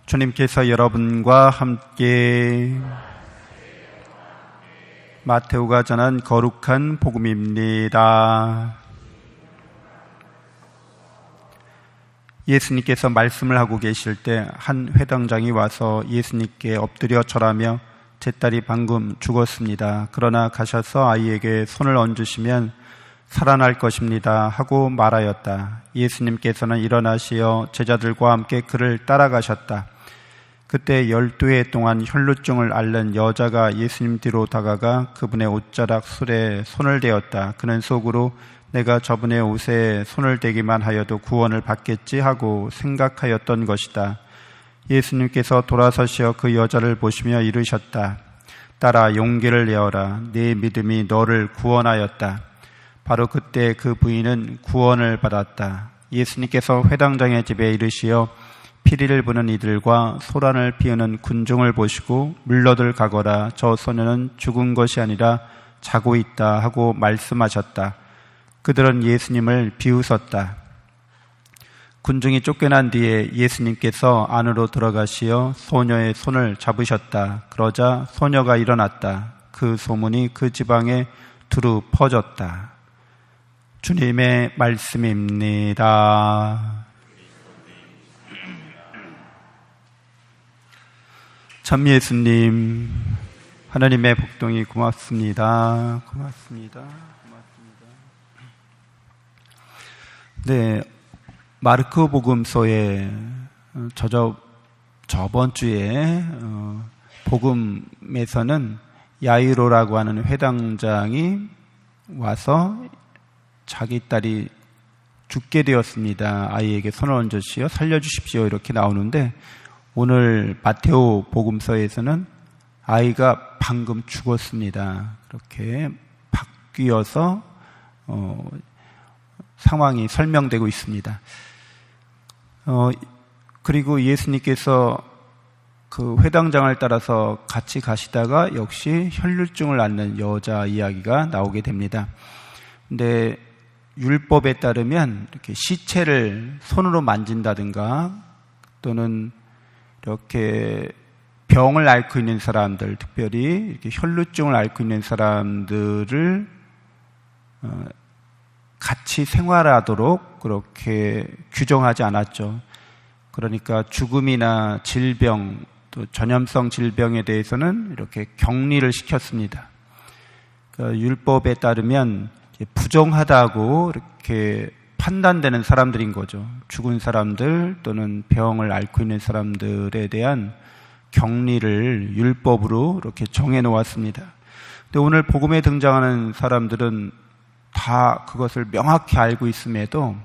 주님께서 여러분과 함께 마테오가 전한 거룩한 복음입니다. 예수님께서 말씀을 하고 계실 때 한 회당장이 와서 예수님께 엎드려 절하며 제 딸이 방금 죽었습니다. 그러나 가셔서 아이에게 손을 얹으시면 살아날 것입니다 하고 말하였다. 예수님께서는 일어나시어 제자들과 함께 그를 따라가셨다. 그때 12해 동안 혈루증을 앓는 여자가 예수님 뒤로 다가가 그분의 옷자락 술에 손을 대었다. 그는 속으로 내가 저분의 옷에 손을 대기만 하여도 구원을 받겠지 하고 생각하였던 것이다. 예수님께서 돌아서시어 그 여자를 보시며 이르셨다. 딸아, 용기를 내어라. 네 믿음이 너를 구원하였다. 바로 그때 그 부인은 구원을 받았다. 예수님께서 회당장의 집에 이르시어 피리를 부는 이들과 소란을 피우는 군중을 보시고 물러들 가거라. 저 소녀는 죽은 것이 아니라 자고 있다 하고 말씀하셨다. 그들은 예수님을 비웃었다. 군중이 쫓겨난 뒤에 예수님께서 안으로 들어가시어 소녀의 손을 잡으셨다. 그러자 소녀가 일어났다. 그 소문이 그 지방에 두루 퍼졌다. 주님의 말씀입니다. 참 예수님, 하나님의 복동이 고맙습니다. 고맙습니다. 네, 마르코 복음서에 저번 주에 복음에서는 야이로라고 하는 회당장이 와서 자기 딸이 죽게 되었습니다. 아이에게 손을 얹으시어 살려주십시오 이렇게 나오는데, 오늘 마테오 복음서에서는 아이가 방금 죽었습니다. 그렇게 바뀌어서 상황이 설명되고 있습니다. 그리고 예수님께서 그 회당장을 따라서 같이 가시다가 역시 혈루증을 앓는 여자 이야기가 나오게 됩니다. 근데 율법에 따르면 이렇게 시체를 손으로 만진다든가 또는 이렇게 병을 앓고 있는 사람들, 특별히 이렇게 혈루증을 앓고 있는 사람들을 같이 생활하도록 그렇게 규정하지 않았죠. 그러니까 죽음이나 질병, 또 전염성 질병에 대해서는 이렇게 격리를 시켰습니다. 그러니까 율법에 따르면 부정하다고 이렇게 판단되는 사람들인 거죠. 죽은 사람들 또는 병을 앓고 있는 사람들에 대한 격리를 율법으로 이렇게 정해 놓았습니다. 근데 오늘 복음에 등장하는 사람들은 다 그것을 명확히 알고 있음에도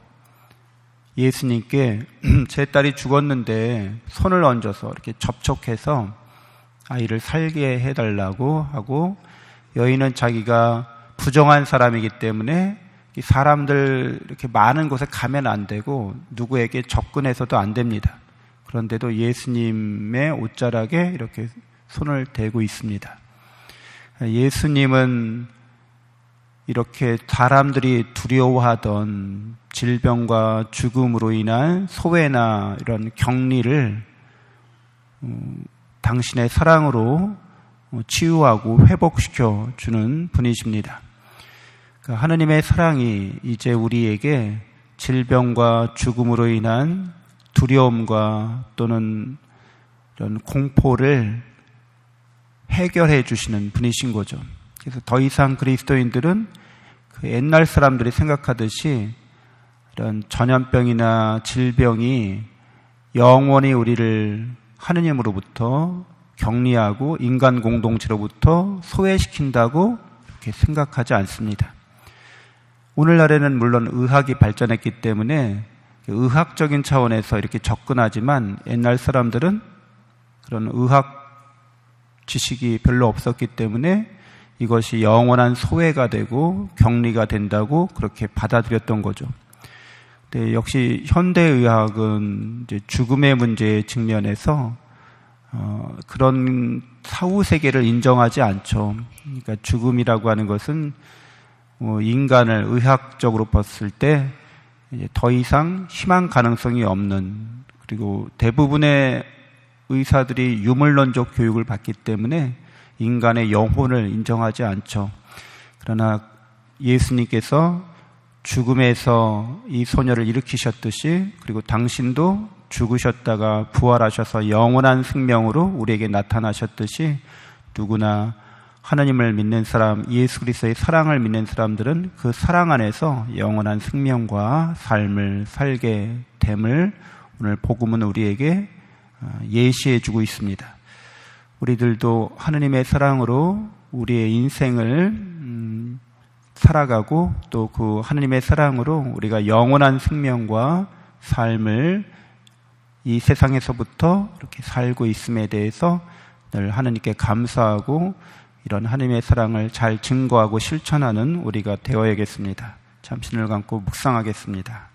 예수님께 제 딸이 죽었는데 손을 얹어서 이렇게 접촉해서 아이를 살게 해달라고 하고, 여인은 자기가 부정한 사람이기 때문에 사람들 이렇게 많은 곳에 가면 안 되고 누구에게 접근해서도 안 됩니다. 그런데도 예수님의 옷자락에 이렇게 손을 대고 있습니다. 예수님은 이렇게 사람들이 두려워하던 질병과 죽음으로 인한 소외나 이런 격리를 당신의 사랑으로 치유하고 회복시켜 주는 분이십니다. 하나님의 사랑이 이제 우리에게 질병과 죽음으로 인한 두려움과 또는 이런 공포를 해결해 주시는 분이신 거죠. 그래서 더 이상 그리스도인들은 그 옛날 사람들이 생각하듯이 이런 전염병이나 질병이 영원히 우리를 하느님으로부터 격리하고 인간 공동체로부터 소외시킨다고 이렇게 생각하지 않습니다. 오늘날에는 물론 의학이 발전했기 때문에 의학적인 차원에서 이렇게 접근하지만, 옛날 사람들은 그런 의학 지식이 별로 없었기 때문에 이것이 영원한 소외가 되고 격리가 된다고 그렇게 받아들였던 거죠. 근데 역시 현대의학은 이제 죽음의 문제에 직면해서 그런 사후 세계를 인정하지 않죠. 그러니까 죽음이라고 하는 것은 인간을 의학적으로 봤을 때 이제 더 이상 희망 가능성이 없는, 그리고 대부분의 의사들이 유물론적 교육을 받기 때문에 인간의 영혼을 인정하지 않죠. 그러나 예수님께서 죽음에서 이 소녀를 일으키셨듯이, 그리고 당신도 죽으셨다가 부활하셔서 영원한 생명으로 우리에게 나타나셨듯이, 누구나 하나님을 믿는 사람, 예수 그리스도의 사랑을 믿는 사람들은 그 사랑 안에서 영원한 생명과 삶을 살게 됨을 오늘 복음은 우리에게 예시해 주고 있습니다. 우리들도 하나님의 사랑으로 우리의 인생을 살아가고, 또 그 하나님의 사랑으로 우리가 영원한 생명과 삶을 이 세상에서부터 이렇게 살고 있음에 대해서 늘 하나님께 감사하고, 이런 하나님의 사랑을 잘 증거하고 실천하는 우리가 되어야겠습니다. 잠시 눈을 감고 묵상하겠습니다.